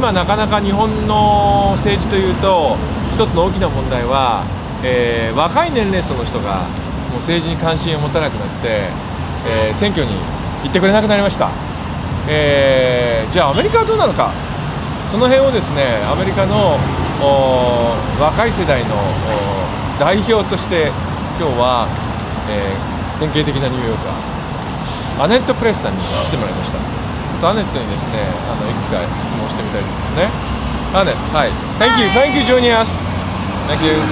今なかなか日本の政治というと一つの大きな問題は、若い年齢層の人がもう政治に関心を持たなくなって、選挙に行ってくれなくなりました。じゃあアメリカはどうなのか、その辺をですね、アメリカの若い世代の代表として今日は、典型的なニューヨーカーアネット・プレスさんに来てもらいました。アネットにですね、いくつか質問してみたいと思いますね。アネット、はい。Thank you joining us. Thank you.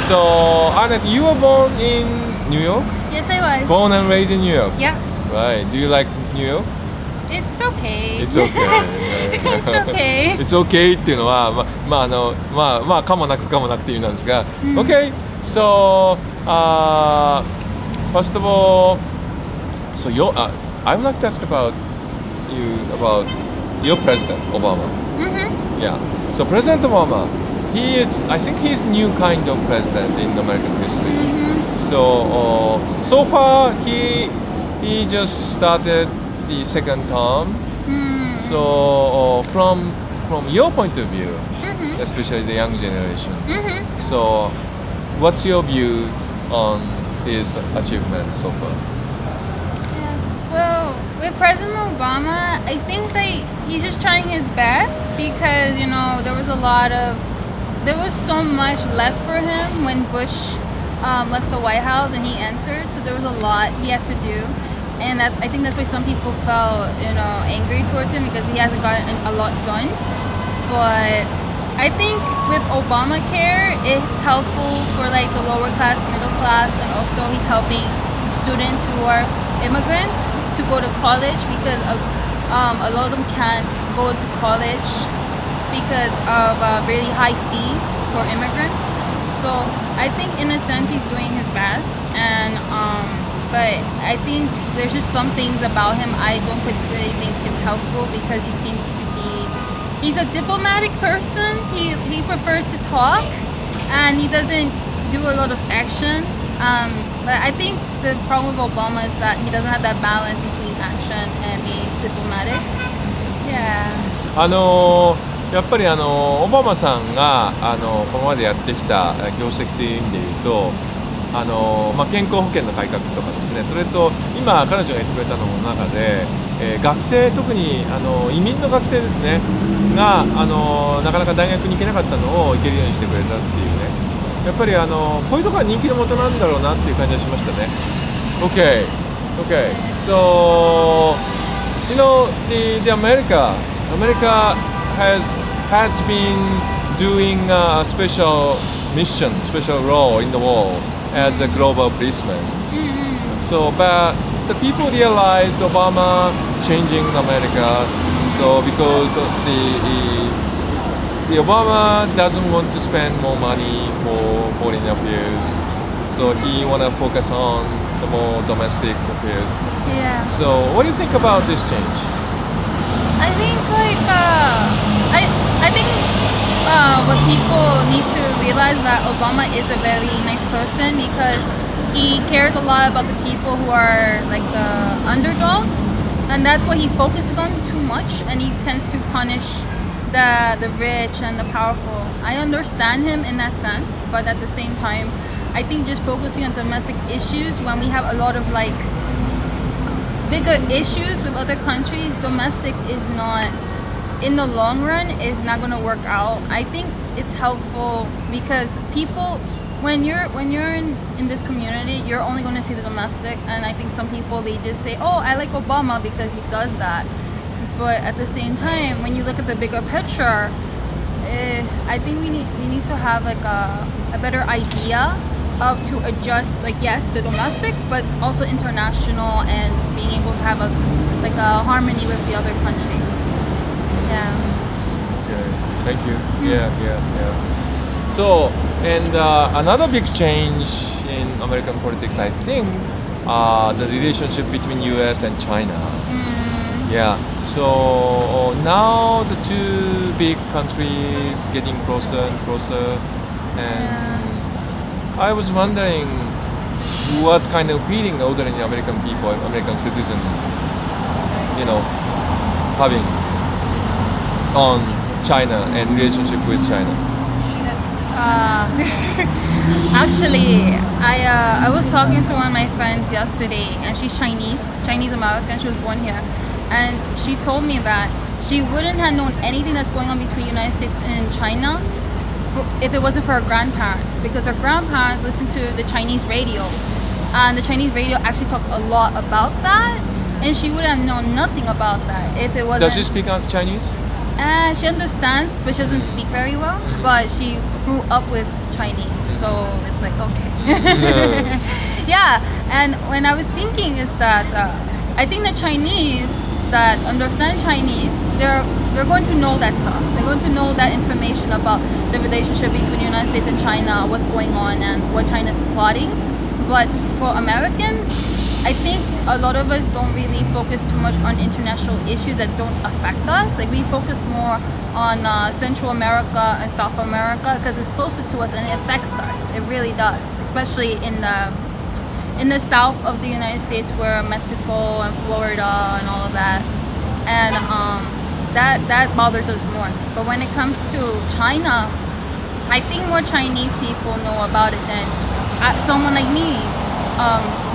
So, Annette, you were born in New York? Yes, I was. Born and raised in New York? Yeah. Right. Do you like New York? It's okay. It's okay. It's okay. It's okay っていうのは、かもなくっていう意味なんですが、Okay. So, first of all, so I would like to ask about your president, Obama. Yeah. So President Obama, I think he's new kind of president in American history. So far he just started the second term. So from your point of view, especially the young generation. So what's your view on his achievement so far? Well, with President Obama, I think that he's just trying his best because, there was so much left for him when Bush left the White House and he entered. So there was a lot he had to do. And I think that's why some people felt, angry towards him because he hasn't gotten a lot done. But I think with Obamacare, it's helpful for like the lower class, middle class, and also he's helping students who are immigrants to go to college because a lot of them can't go to college because of really high fees for immigrants. So I think in a sense he's doing his best, and but I think there's just some things about him I don't particularly think it's helpful because he's a diplomatic person. He prefers to talk and he doesn't do a lot of action. But I think the problem with Obama is that he doesn't have that balance between action and being diplomatic. Yeah. やっぱりオバマさんがここまでやってきた業績という意味で言うと健康保険の改革とかですね、それと今彼女が言ってくれたのの中で、学生、特に移民の学生ですねがなかなか大学に行けなかったのを行けるようにしてくれたっていうね、やっぱりこういうところが人気の元なんだろうなっていう感じがしましたね。Okay. So the America has been doing a special mission, special role in the world as a global policeman. So, but the people realize Obama changing America. So because the Obama doesn't want to spend more money for foreign affairs, so he want to focus on the more domestic affairs. Yeah. So what do you think about this change? I think what people need to realize that Obama is a very nice person because he cares a lot about the people who are like the underdog, and that's what he focuses on too much, and he tends to punish the rich and the powerful. I understand him in that sense, but at the same time, I think just focusing on domestic issues when we have a lot of like bigger issues with other countries, domestic is not, in the long run, is not going to work out. I think it's helpful because people, when you're in this community, you're only going to see the domestic, and I think some people, they just say, oh, I like Obama because he does that. But at the same time, when you look at the bigger picture, I think we need to have like a better idea of to adjust, like, yes, the domestic, but also international, and being able to have a harmony with the other countries. Yeah. Okay, thank you. Yeah. So, and another big change in American politics, I think, the relationship between U.S. and China. Yeah. So now the two big countries getting closer and closer, and I was wondering what kind of feeling ordinary American people, American citizens, having on China and relationship with China? Actually, I was talking to one of my friends yesterday, and she's Chinese American. She was born here, and she told me that she wouldn't have known anything that's going on between the United States and China if it wasn't for her grandparents, because her grandparents listened to the Chinese radio, and the Chinese radio actually talked a lot about that, and she would have known nothing about that if it wasn't. Does she speak Chinese? She understands, but she doesn't speak very well. But she grew up with Chinese, so it's like okay. Yeah, and when I was thinking is that I think the Chinese that understand Chinese, they're going to know that stuff. They're going to know that information about the relationship between the United States and China, what's going on, and what China's plotting. But for Americans, I think a lot of us don't really focus too much on international issues that don't affect us. Like we focus more on Central America and South America because it's closer to us and it affects us. It really does, especially in the south of the United States, where Mexico and Florida and all of that, and that bothers us more. But when it comes to China, I think more Chinese people know about it than someone like me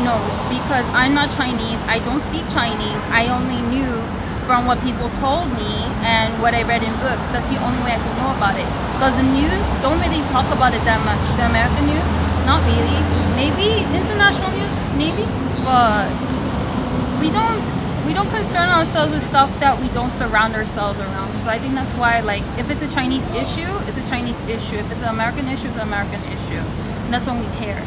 knows, because I'm not Chinese. I don't speak Chinese. I only knew from what people told me and what I read in books. That's the only way I could know about it. Because the news don't really talk about it that much. The American news, not really. Maybe international news, maybe, but we don't concern ourselves with stuff that we don't surround ourselves around. So I think that's why, like, if it's a Chinese issue, it's a Chinese issue. If it's an American issue, it's an American issue. And that's when we care.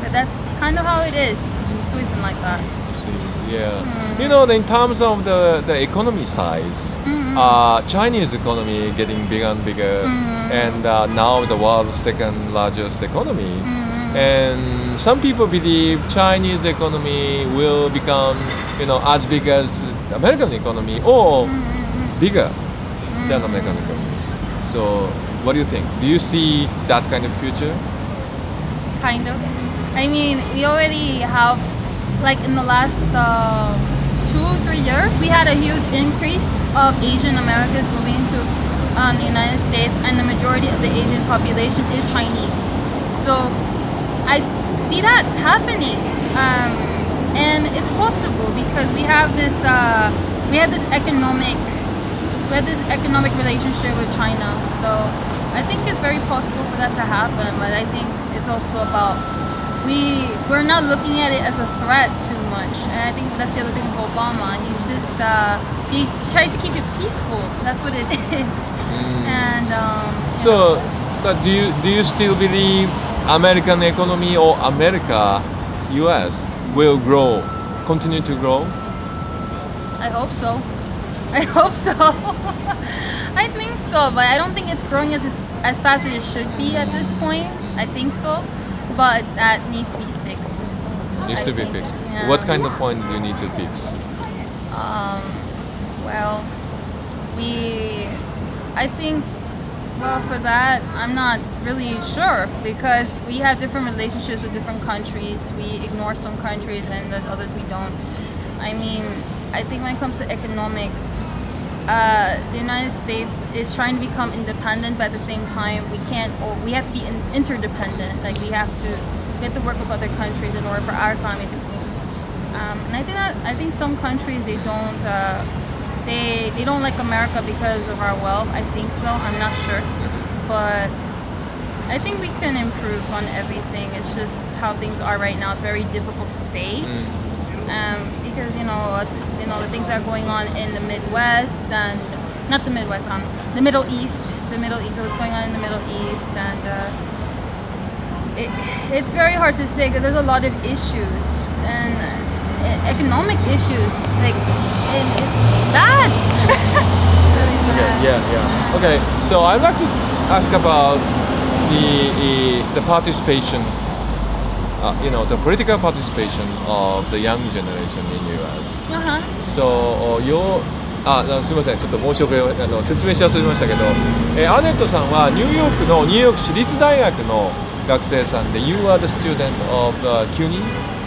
But that's kind of how it is. It's always been like that. Yeah. You know, in terms of the economy size, Chinese economy getting bigger and bigger, and now the world's second largest economy. And some people believe Chinese economy will become, you know, as big as American economy or bigger than American economy. So, what do you think? Do you see that kind of future? Kind of. I mean, we already have, like in the last 2-3 years, we had a huge increase of Asian Americans moving into the United States, and the majority of the Asian population is Chinese. So I see that happening, and it's possible because we have this economic relationship with China. So I think it's very possible for that to happen, but I think it's also about we're not looking at it as a threat too much, and I think that's the other thing with Obama. He's just he tries to keep it peaceful. That's what it is. And so, but do you still believe American economy or America, U.S. will continue to grow? I hope so. I hope so. I think so, but I don't think it's growing as fast as it should be at this point. I think so. But that needs to be fixed. Needs to be fixed. Yeah. What kind of point do you need to fix? Well, I think, well, for that, I'm not really sure, because we have different relationships with different countries. We ignore some countries and there's others we don't. I mean, I think when it comes to economics, the United States is trying to become independent, but at the same time, we have to be interdependent. Like we have to work with other countries in order for our economy to grow. And I think some countries they don't like America because of our wealth. I think so. I'm not sure, but I think we can improve on everything. It's just how things are right now. It's very difficult to say. Because you know the things that are going on in the Midwest, and not the Midwest, the Middle East, what's going on in the Middle East, and it's very hard to say because there's a lot of issues and economic issues. Like it's bad. It's really bad. Yeah. Okay, so I'd like to ask about the participation. The political participation of the young generation in U.S. So, すみません、ちょっと申し遅れ説明し忘れましたけど、アネットさんはニューヨーク市立大学の学生さんで、You are the student of CUNY,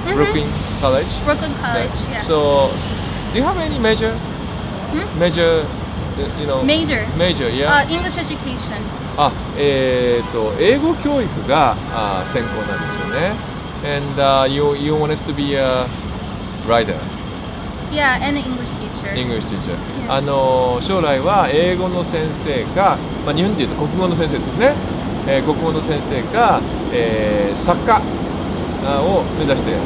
Brooklyn College. Brooklyn College, yeah. So, do you have any major you know Major. major yeah English education. 英語教育が専攻なんですよね。And you want us to be a writer. Yeah, and an English teacher. English teacher. Yeah. 将来は英語の先生か、日本でいうと国語の先生ですね。国語の先生か、作家を目指している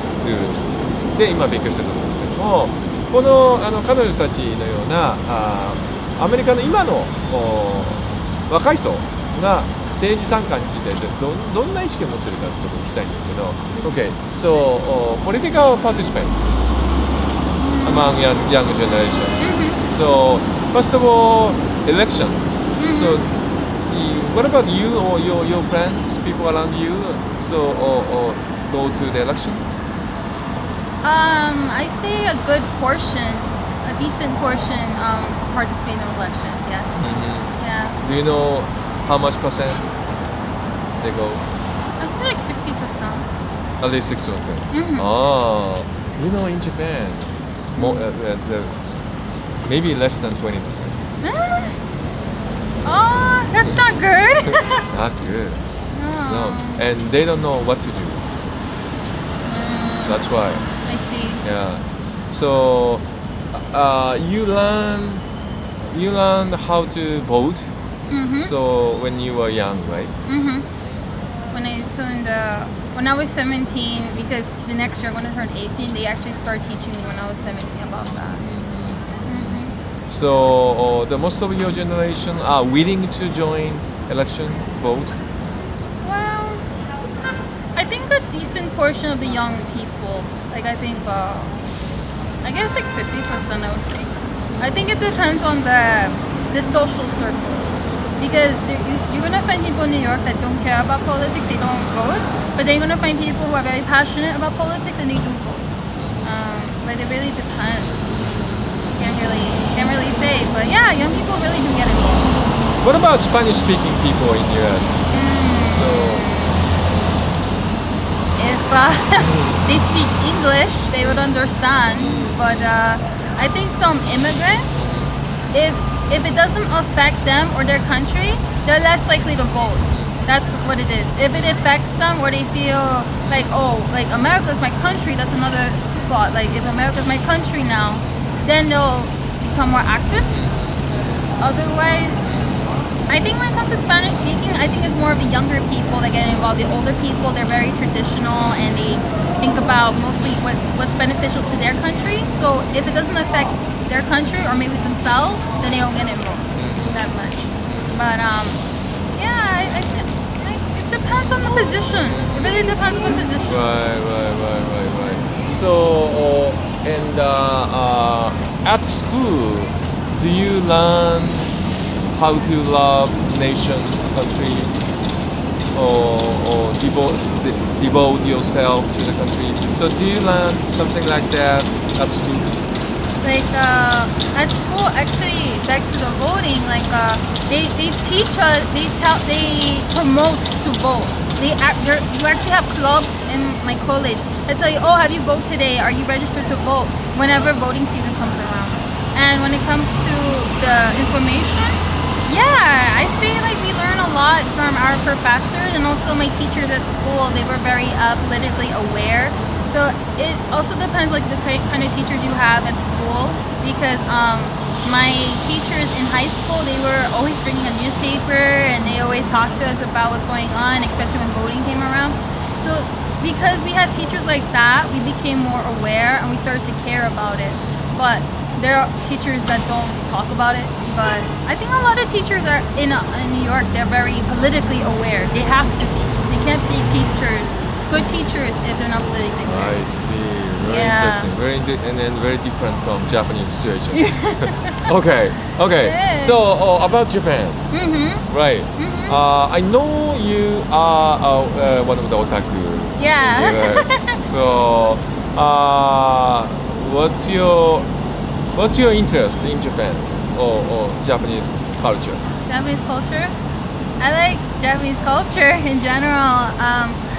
で今勉強してるんですけども、この彼女たちのようなアメリカの今の若い層が政治参加についてどんな意識を持っているかということを聞きたいんですけど、Okay, so political participant among young generation. So first of all, election. So what about you or your friends, people around you? So go to the election? I say a good portion, a decent portion, participate in elections. Yes. Yeah. Do you know how much percent they go? I say like 60%. At least 60%. Oh, you know, in Japan, more, maybe less than 20%. Oh, that's not good. Not good. No, and they don't know what to do. That's why. I see. Yeah. So you learn how to vote. So when you were young, right? When I was 17, because the next year I'm going to turn 18, they actually started teaching me when I was 17 about that. So the most of your generation are willing to join election, vote? Well, I think a decent portion of the young people, like I think, I guess like 50% I would say. I think it depends on the social circles. Because you're going to find people in New York that don't care about politics, they don't vote. But then you're going to find people who are very passionate about politics and they do vote. But it really depends. Can't really say. But yeah, young people really do get involved. What about Spanish-speaking people in US? If they speak English, they would understand. But I think some immigrants, if it doesn't affect them or their country, they're less likely to vote. That's what it is. If it affects them or they feel like, oh, like America's my country, that's another thought. Like if America's my country now, then they'll become more active. Otherwise, I think when it comes to Spanish speaking, I think it's more of the younger people that get involved. The older people, they're very traditional and they think about mostly what's beneficial to their country. So if it doesn't affect their country or maybe themselves, then they don't get involved that much. But yeah, it depends on the position. It really depends on the position. Right. So and at school, do you learn how to love nation, country, or devote yourself to the country? So do you learn something like that at school? Like at school, actually, back to the voting, like they teach us, they promote to vote. You actually have clubs in my college that tell you, oh, have you voted today? Are you registered to vote? Whenever voting season comes around. And when it comes to the information, yeah, I say like we learn a lot from our professors and also my teachers at school. They were very politically aware. So it also depends like the kind of teachers you have at school, because my teachers in high school, they were always bringing a newspaper and they always talked to us about what's going on, especially when voting came around. So because we had teachers like that, we became more aware and we started to care about it. But there are teachers that don't talk about it. But I think a lot of teachers are in New York, they're very politically aware. They have to be. They can't be good teachers if they're not politically aware. I see. Very interesting. Very different from Japanese situation. Okay. Yeah. So about Japan, right? I know you are one of the otaku. Yeah. Yes. So what's your interest in Japan or Japanese culture? Japanese culture? I like Japanese culture in general.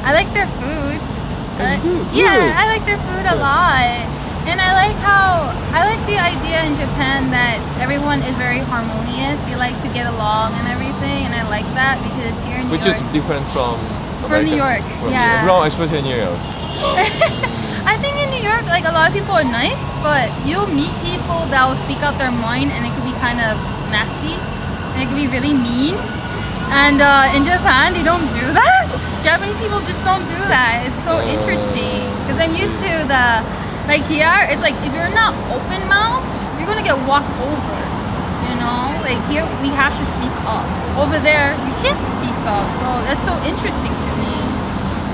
I like their food. You do? Food? Yeah, I like their food a lot. And I like the idea in Japan that everyone is very harmonious. They like to get along and everything, and I like that because here in New Which York, is different from from New York, From yeah. From especially New York. I think in New York, like a lot of people are nice, but you'll meet people that will speak out their mind, and it could be kind of nasty, and it could be really mean. And in Japan, they don't do that. Japanese people just don't do that. It's so interesting because I'm used to the, like here, it's like if you're not open mouthed, you're gonna get walked over. You know, like here we have to speak up. Over there, you can't speak up. So that's so interesting to me.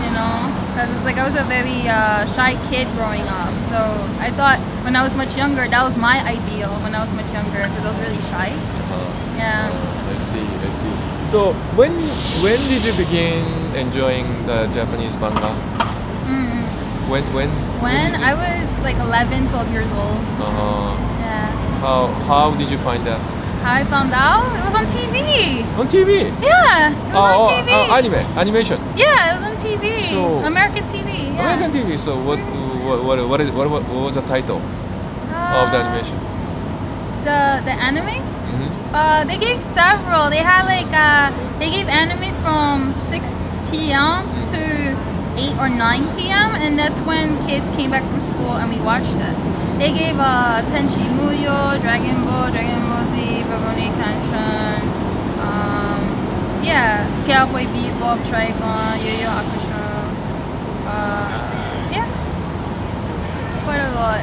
You know, because it's like I was a very shy kid growing up. So I thought when I was much younger, that was my ideal when I was much younger because I was really shy. Yeah. I see. So when did you begin enjoying the Japanese manga? When When I was like 11, 12 years old. Yeah. How did you find that? How I found out? It was on TV. On TV? Yeah, it was on TV. Animation. Yeah, it was on TV. So- American TV. Yeah. American TV. So what was the title of the animation? The anime? Mm-hmm. They gave several. They had like they gave anime from 6 p.m. to 8 or 9 p.m. and that's when kids came back from school and we watched it. They gave Tenchi Muyo, Dragon Ball Z, Rurouni Kenshin, yeah, Cowboy Bebop, Trigon, Yu Yu Hakusho. Yeah, quite a lot.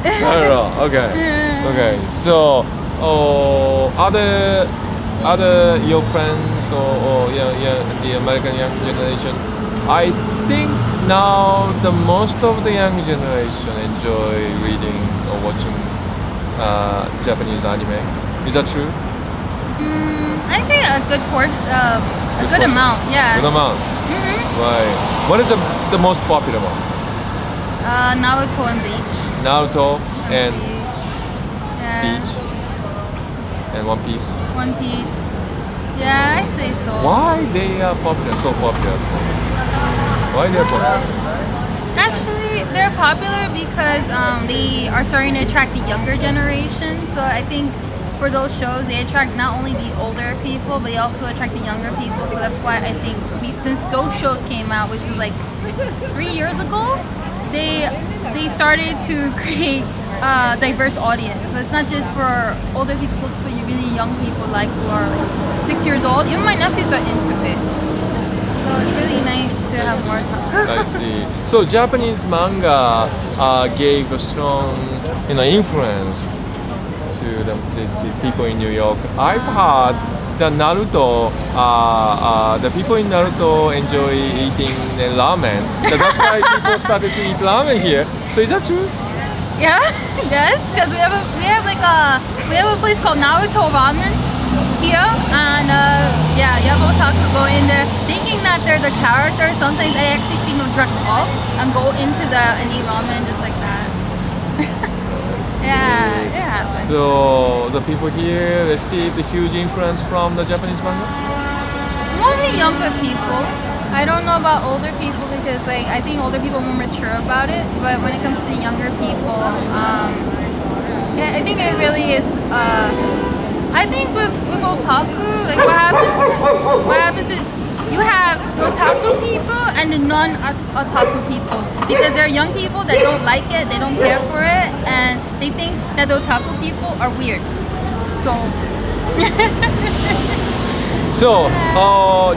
Okay. Yeah. Okay. So, other your friends or the American young generation, I think now the most of the young generation enjoy reading or watching Japanese anime. Is that true? I think a good Good portion. amount. Yeah. Good amount. Right. What is the most popular one? Naruto and Bleach. Naruto and Yeah. Bleach and One Piece. One Piece. Yeah, I say so. Why they are popular? So popular. Why they're popular? Actually, they're popular because they are starting to attract the younger generation. So I think for those shows, they attract not only the older people, but they also attract the younger people. So that's why I think since those shows came out, which was like 3 years ago, they started to create a diverse audience. So it's not just for older people, it's also for really young people like who are 6 years old. Even my nephews are into it. So it's really nice to have more time. I see. So Japanese manga gave a strong, influence to the people in New York. I've heard that Naruto, the people in Naruto enjoy eating ramen. So that's why people started to eat ramen here. So is that true? Yeah, yes, because we have a place called Naruto Ramen here, and yeah, you have otaku go in there thinking that they're the characters. Sometimes I actually see them dress up and go into and eat ramen just like that. Yeah, it happens. So the people here received a huge influence from the Japanese manga? Mostly younger people. I don't know about older people because I think older people are more mature about it. But when it comes to younger people, yeah, I think it really is. I think with otaku, like what happens is you have the otaku people and the non-otaku people because there are young people that don't like it, they don't care for it, and they think that the otaku people are weird. So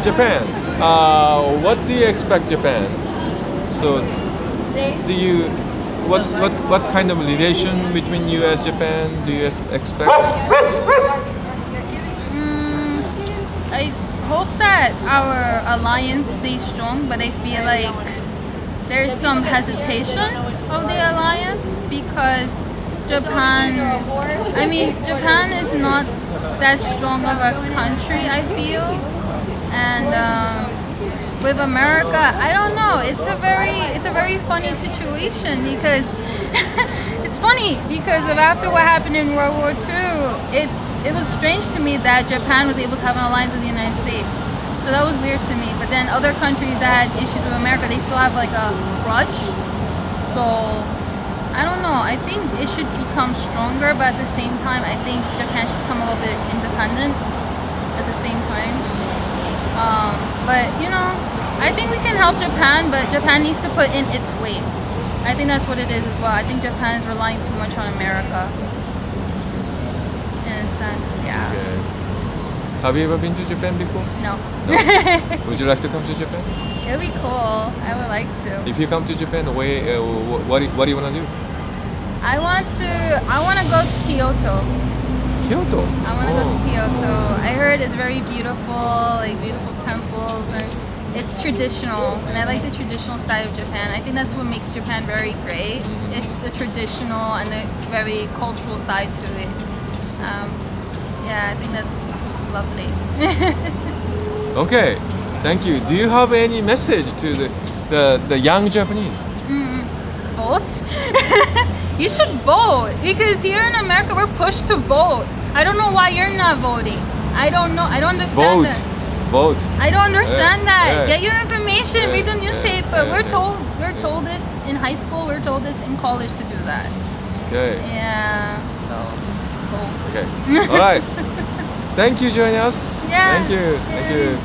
Japan. What do you expect Japan? So, what kind of relation between U.S. Japan do you expect? I hope that our alliance stays strong, but I feel like there's some hesitation of the alliance because Japan is not that strong of a country, I feel. And with America, I don't know. It's a very funny situation because it's funny because of after what happened in World War II, it was strange to me that Japan was able to have an alliance with the United States. So that was weird to me. But then other countries that had issues with America, they still have like a grudge. So I don't know. I think it should become stronger, but at the same time, I think Japan should become a little bit independent at the same time. But I think we can help Japan, but Japan needs to put in its weight. I think that's what it is as well. I think Japan is relying too much on America. In a sense, yeah. Okay. Have you ever been to Japan before? No. No? Would you like to come to Japan? It would be cool. I would like to. If you come to Japan, what do you want to do? I want to go to Kyoto. Kyoto? I want to go to Kyoto. I heard it's very beautiful, like beautiful temples, and it's traditional. And I like the traditional side of Japan. I think that's what makes Japan very great. It's the traditional and the very cultural side to it. Yeah, I think that's lovely. Okay, thank you. Do you have any message to the young Japanese? Vote? You should vote because here in America we're pushed to vote. I don't know why you're not voting. I don't know. I don't understand that. Vote. I don't understand that. Yeah. Get your information. Read the newspaper. Yeah. We're told this in high school. We're told this in college to do that. Okay. Yeah. So vote. Okay. All right. Thank you, joining us. Yeah. Thank you. Thank you.